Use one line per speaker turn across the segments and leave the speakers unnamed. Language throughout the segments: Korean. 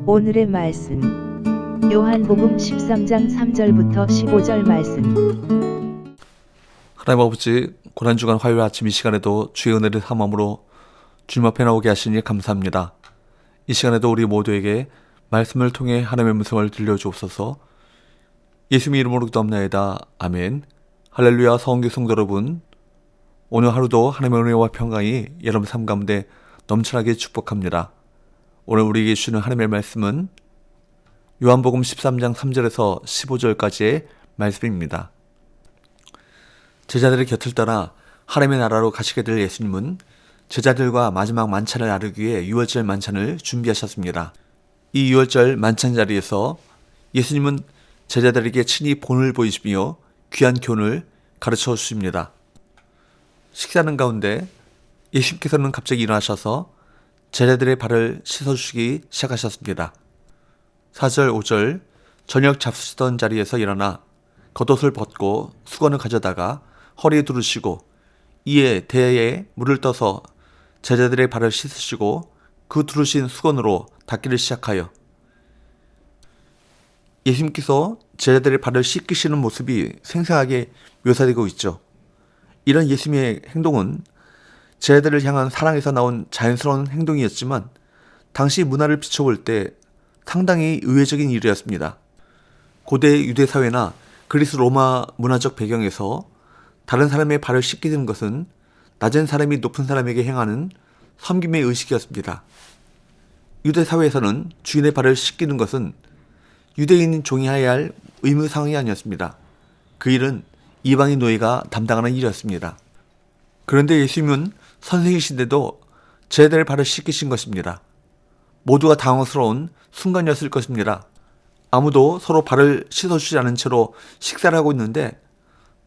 오늘의 말씀 요한복음 13장 3절부터 15절 말씀.
하나님 아버지, 고난주간 화요일 아침 이 시간에도 주의 은혜를 삼함으로 주님 앞에 나오게 하시니 감사합니다. 이 시간에도 우리 모두에게 말씀을 통해 하나님의 음성을 들려주옵소서. 예수님의 이름으로 기도합나이다. 아멘. 할렐루야. 성교 성도 여러분, 오늘 하루도 하나님의 은혜와 평강이 여러분 삶 가운데 넘쳐나게 축복합니다. 오늘 우리에게 주시는 하나님의 말씀은 요한복음 13장 3절에서 15절까지의 말씀입니다. 제자들의 곁을 따라 하나님의 나라로 가시게 될 예수님은 제자들과 마지막 만찬을 나누기 위해 유월절 만찬을 준비하셨습니다. 이 유월절 만찬 자리에서 예수님은 제자들에게 친히 본을 보이시며 귀한 교훈을 가르쳐 주십니다. 식사하는 가운데 예수님께서는 갑자기 일어나셔서 제자들의 발을 씻어주시기 시작하셨습니다. 4절, 5절 저녁 잡수시던 자리에서 일어나 겉옷을 벗고 수건을 가져다가 허리에 두르시고 이에 대에 물을 떠서 제자들의 발을 씻으시고 그 두르신 수건으로 닦기를 시작하여 예수님께서 제자들의 발을 씻기시는 모습이 생생하게 묘사되고 있죠. 이런 예수님의 행동은 제자들을 향한 사랑에서 나온 자연스러운 행동이었지만 당시 문화를 비춰볼 때 상당히 의외적인 일이었습니다. 고대 유대 사회나 그리스 로마 문화적 배경에서 다른 사람의 발을 씻기는 것은 낮은 사람이 높은 사람에게 행하는 섬김의 의식이었습니다. 유대 사회에서는 주인의 발을 씻기는 것은 유대인인 종이 해야 할 의무사항이 아니었습니다. 그 일은 이방인 노예가 담당하는 일이었습니다. 그런데 예수님은 선생이신데도 제자들의 발을 씻기신 것입니다. 모두가 당황스러운 순간이었을 것입니다. 아무도 서로 발을 씻어주지 않은 채로 식사를 하고 있는데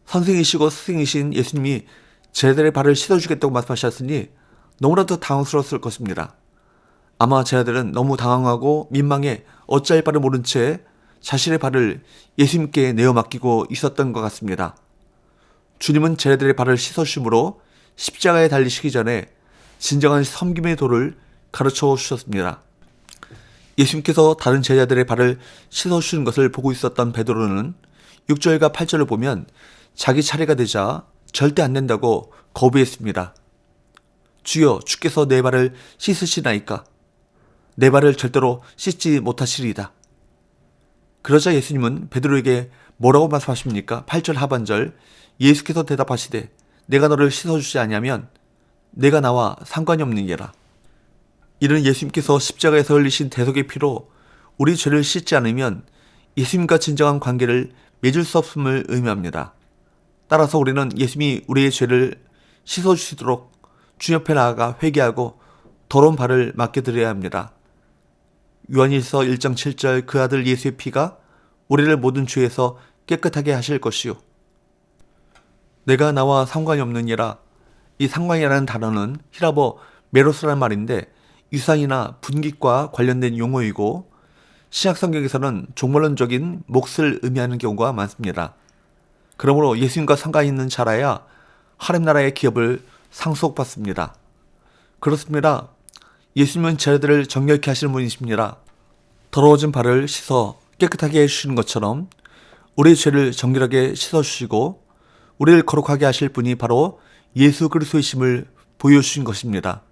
선생이시고 스승이신 예수님이 제자들의 발을 씻어주겠다고 말씀하셨으니 너무나도 당황스러웠을 것입니다. 아마 제자들은 너무 당황하고 민망해 어찌할 바를 모른 채 자신의 발을 예수님께 내어 맡기고 있었던 것 같습니다. 주님은 제자들의 발을 씻어주심으로 십자가에 달리시기 전에 진정한 섬김의 도를 가르쳐 주셨습니다. 예수님께서 다른 제자들의 발을 씻어주시는 것을 보고 있었던 베드로는 6절과 8절을 보면 자기 차례가 되자 절대 안 된다고 거부했습니다. 주여, 주께서 내 발을 씻으시나이까? 내 발을 절대로 씻지 못하시리이다. 그러자 예수님은 베드로에게 뭐라고 말씀하십니까? 8절 하반절, 예수께서 대답하시되 내가 너를 씻어주지 아니하면 내가 나와 상관이 없느니라. 이는 예수님께서 십자가에서 흘리신 대속의 피로 우리 죄를 씻지 않으면 예수님과 진정한 관계를 맺을 수 없음을 의미합니다. 따라서 우리는 예수님이 우리의 죄를 씻어주시도록 주 옆에 나아가 회개하고 더러운 발을 맡겨드려야 합니다. 요한일서 1장 7절, 그 아들 예수의 피가 우리를 모든 죄에서 깨끗하게 하실 것이요. 내가 나와 상관이 없느니라. 이 상관이라는 단어는 히라버 메로스라는 말인데 유산이나 분깃과 관련된 용어이고 신약 성경에서는 종말론적인 몫을 의미하는 경우가 많습니다. 그러므로 예수님과 상관이 있는 자라야 하나님 나라의 기업을 상속받습니다. 그렇습니다. 예수님은 제자들을 정결케 하시는 분이십니다. 더러워진 발을 씻어 깨끗하게 해주시는 것처럼 우리의 죄를 정결하게 씻어주시고 우리를 거룩하게 하실 분이 바로 예수 그리스도이심을 보여주신 것입니다.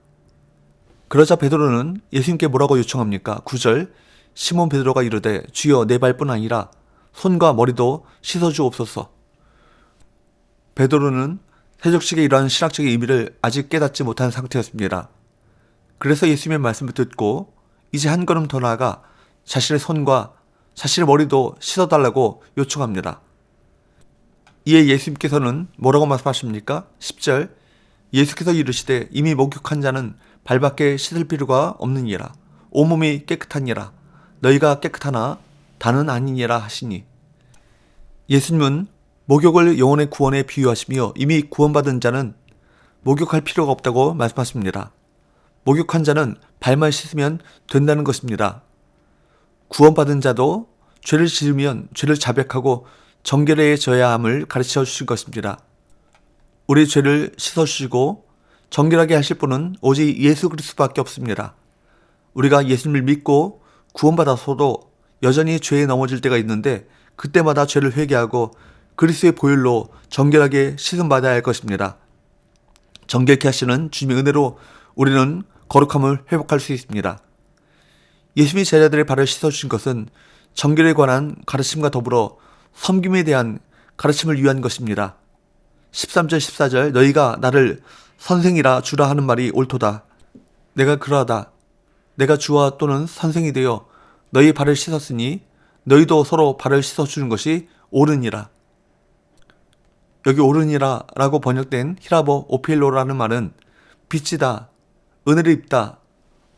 그러자 베드로는 예수님께 뭐라고 요청합니까? 9절, 시몬 베드로가 이르되 주여, 내 발뿐 아니라 손과 머리도 씻어주옵소서. 베드로는 세족식의 이러한 신학적인 의미를 아직 깨닫지 못한 상태였습니다. 그래서 예수님의 말씀을 듣고 이제 한 걸음 더 나아가 자신의 손과 자신의 머리도 씻어달라고 요청합니다. 이에 예수님께서는 뭐라고 말씀하십니까? 10절, 예수께서 이르시되 이미 목욕한 자는 발밖에 씻을 필요가 없느니라. 온몸이 깨끗하니라. 너희가 깨끗하나 다는 아니니라 하시니. 예수님은 목욕을 영혼의 구원에 비유하시며 이미 구원받은 자는 목욕할 필요가 없다고 말씀하십니다. 목욕한 자는 발만 씻으면 된다는 것입니다. 구원받은 자도 죄를 지으면 죄를 자백하고 정결해져야 함을 가르쳐 주신 것입니다. 우리 죄를 씻어주시고 정결하게 하실 분은 오직 예수 그리스도밖에 없습니다. 우리가 예수님을 믿고 구원받아서도 여전히 죄에 넘어질 때가 있는데 그때마다 죄를 회개하고 그리스도의 보혈로 정결하게 씻음받아야 할 것입니다. 정결케 하시는 주님의 은혜로 우리는 거룩함을 회복할 수 있습니다. 예수님이 제자들의 발을 씻어주신 것은 정결에 관한 가르침과 더불어 섬김에 대한 가르침을 위한 것입니다. 13절 14절 너희가 나를 선생이라 주라 하는 말이 옳도다. 내가 그러하다. 내가 주와 또는 선생이 되어 너희 발을 씻었으니 너희도 서로 발을 씻어주는 것이 옳으니라. 여기 옳으니라 라고 번역된 히라보 오필로라는 말은 빚지다, 은혜를 입다,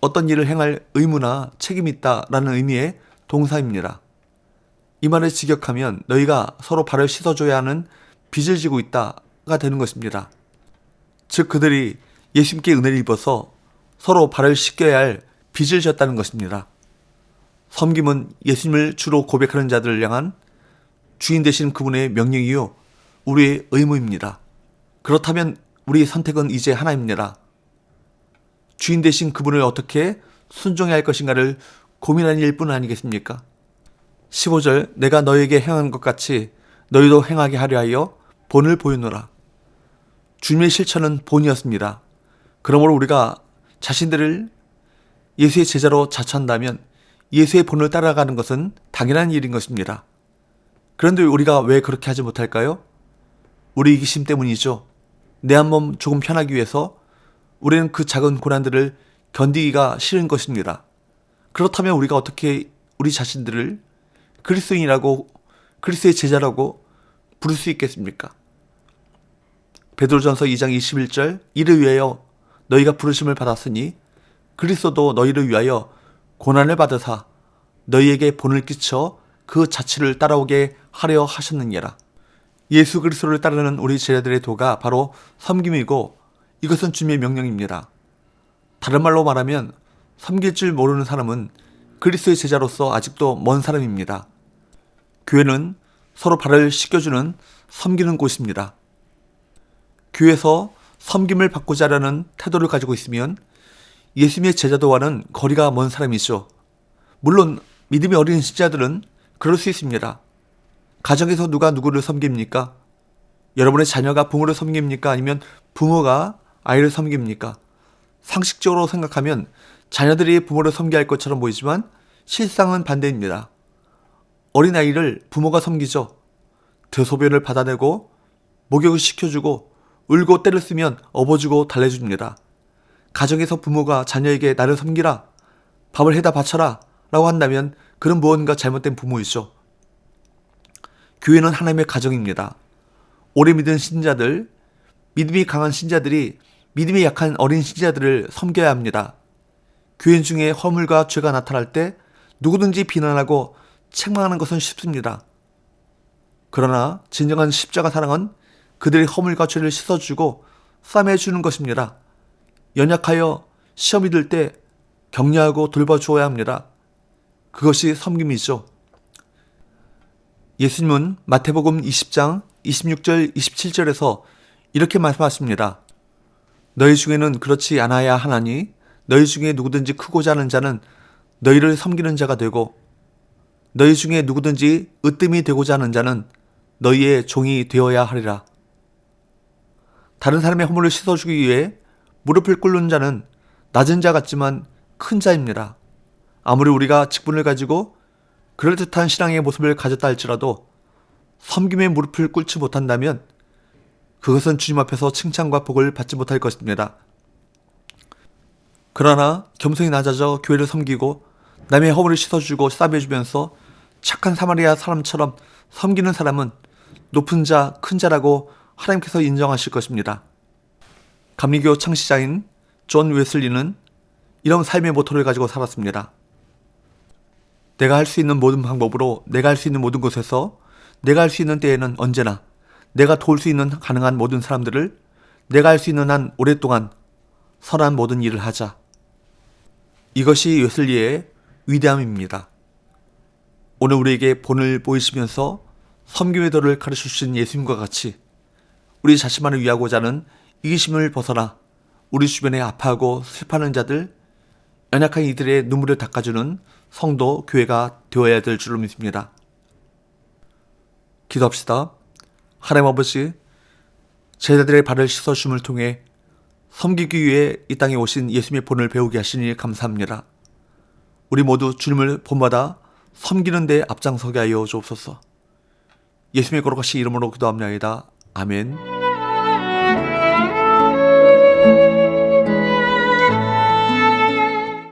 어떤 일을 행할 의무나 책임이 있다 라는 의미의 동사입니다. 이 말을 직역하면 너희가 서로 발을 씻어줘야 하는 빚을 지고 있다가 되는 것입니다. 즉 그들이 예수님께 은혜를 입어서 서로 발을 씻겨야 할 빚을 졌다는 것입니다. 섬김은 예수님을 주로 고백하는 자들을 향한 주인 되신 그분의 명령이요 우리의 의무입니다. 그렇다면 우리의 선택은 이제 하나입니다. 주인 되신 그분을 어떻게 순종해야 할 것인가를 고민하는 일뿐 아니겠습니까? 15절 내가 너에게 행한 것 같이 너희도 행하게 하려 하여 본을 보이노라. 주님의 실천은 본이었습니다. 그러므로 우리가 자신들을 예수의 제자로 자처한다면 예수의 본을 따라가는 것은 당연한 일인 것입니다. 그런데 우리가 왜 그렇게 하지 못할까요? 우리 이기심 때문이죠. 내 한 몸 조금 편하기 위해서 우리는 그 작은 고난들을 견디기가 싫은 것입니다. 그렇다면 우리가 어떻게 우리 자신들을 그리스도인이라고 그리스도의 제자라고 부를 수 있겠습니까? 베드로전서 2장 21절 이를 위하여 너희가 부르심을 받았으니 그리스도도 너희를 위하여 고난을 받으사 너희에게 본을 끼쳐 그 자취를 따라오게 하려 하셨느니라. 예수 그리스도를 따르는 우리 제자들의 도가 바로 섬김이고 이것은 주님의 명령입니다. 다른 말로 말하면 섬길 줄 모르는 사람은 그리스도의 제자로서 아직도 먼 사람입니다. 교회는 서로 발을 씻겨주는 섬기는 곳입니다. 교회에서 섬김을 받고자 하는 태도를 가지고 있으면 예수님의 제자도와는 거리가 먼 사람이죠. 물론 믿음이 어린 신자들은 그럴 수 있습니다. 가정에서 누가 누구를 섬깁니까? 여러분의 자녀가 부모를 섬깁니까? 아니면 부모가 아이를 섬깁니까? 상식적으로 생각하면 자녀들이 부모를 섬겨야 할 것처럼 보이지만 실상은 반대입니다. 어린아이를 부모가 섬기죠. 대소변을 받아내고 목욕을 시켜주고 울고 때를 쓰면 업어주고 달래줍니다. 가정에서 부모가 자녀에게 나를 섬기라, 밥을 해다 바쳐라 라고 한다면 그런 무언가 잘못된 부모이죠. 교회는 하나님의 가정입니다. 오래 믿은 신자들, 믿음이 강한 신자들이 믿음이 약한 어린 신자들을 섬겨야 합니다. 교인 중에 허물과 죄가 나타날 때 누구든지 비난하고 책망하는 것은 쉽습니다. 그러나 진정한 십자가 사랑은 그들의 허물과 죄를 씻어주고 싸매주는 것입니다. 연약하여 시험이 들 때 격려하고 돌봐주어야 합니다. 그것이 섬김이죠. 예수님은 마태복음 20장 26절 27절에서 이렇게 말씀하십니다. 너희 중에는 그렇지 않아야 하나니 너희 중에 누구든지 크고자 하는 자는 너희를 섬기는 자가 되고 너희 중에 누구든지 으뜸이 되고자 하는 자는 너희의 종이 되어야 하리라. 다른 사람의 허물을 씻어주기 위해 무릎을 꿇는 자는 낮은 자 같지만 큰 자입니다. 아무리 우리가 직분을 가지고 그럴듯한 신앙의 모습을 가졌다 할지라도 섬김의 무릎을 꿇지 못한다면 그것은 주님 앞에서 칭찬과 복을 받지 못할 것입니다. 그러나 겸손히 낮아져 교회를 섬기고 남의 허물을 씻어주고 싸매주면서 착한 사마리아 사람처럼 섬기는 사람은 높은 자, 큰 자라고 하나님께서 인정하실 것입니다. 감리교 창시자인 존 웨슬리는 이런 삶의 모토를 가지고 살았습니다. 내가 할 수 있는 모든 방법으로 내가 할 수 있는 모든 곳에서 내가 할 수 있는 때에는 언제나 내가 도울 수 있는 가능한 모든 사람들을 내가 할 수 있는 한 오랫동안 선한 모든 일을 하자. 이것이 웨슬리의 위대함입니다. 오늘 우리에게 본을 보이시면서 섬김의 도를 가르쳐 주신 예수님과 같이 우리 자신만을 위하고자 하는 이기심을 벗어나 우리 주변에 아파하고 슬퍼하는 자들, 연약한 이들의 눈물을 닦아주는 성도, 교회가 되어야 될 줄로 믿습니다. 기도합시다. 하나님 아버지, 제자들의 발을 씻어줌을 통해 섬기기 위해 이 땅에 오신 예수님의 본을 배우게 하시니 감사합니다. 우리 모두 주님을 본받아 섬기는 데 앞장서게 하여 주옵소서. 예수님의 거룩하신 이름으로 기도합니다. 아멘.